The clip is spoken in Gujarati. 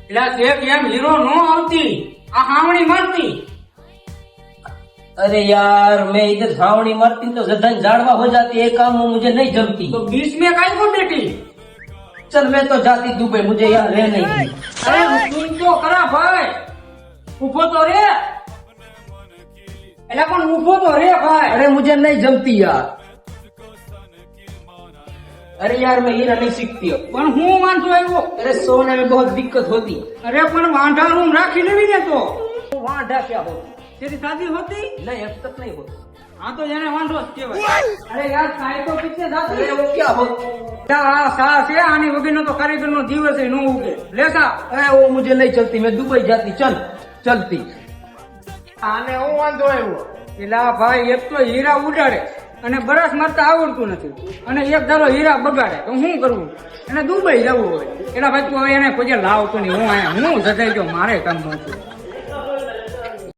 એટલે તે કેમ હીરો નો આવતી આ હાવણી મારતી अरे यार मैं इधर छावनी मारती तो जधन झाड़वा हो जाती है काम वो मुझे नहीं जमती। तो बीच में काई को बेटी चल मैं तो जाती दुबई मुझे यहाँ रहने नहीं। अरे तुम तो करा भाई उभो तो रे એટલે પણ ઉભો તો રે ભાઈ अरे मुझे नहीं जमती यार। अरे यार मैं हीरा नहीं सीखती हूँ। પણ હું વાંધો આવ્યો अरे सोने में बहुत दिक्कत होती। અરે પણ વાંઢા રૂમ રાખી લેવી ને તો वहाँ ढा क्या होती? તેરી શાદી હોતી नहीं अब तक नहीं होती। હા તો એને વાંધો જ કહેવાય અરે યાર સાઈ તો પીછે જાતી अरे वो क्या होती? આ સા છે આની વગરનો તો કારીગર નો દિવસ નો ઉગે લેસા अरे वो मुझे नहीं चलती मैं दुबई जाती चल चलती। આને હું વાંધો આવ્યો એલા ભાઈ એક તો હીરા ઉડાડે અને બરસ મારતા આવડતું નથી અને એક ધારો હીરા બગાડે તો શું કરવું એને દુબઈ જવું હોય એલા ભાઈ તું હવે એને કોઈ લાવતો નહીં હું અહીંયા હું જતાઈ ગયો મારે કામ નહોતું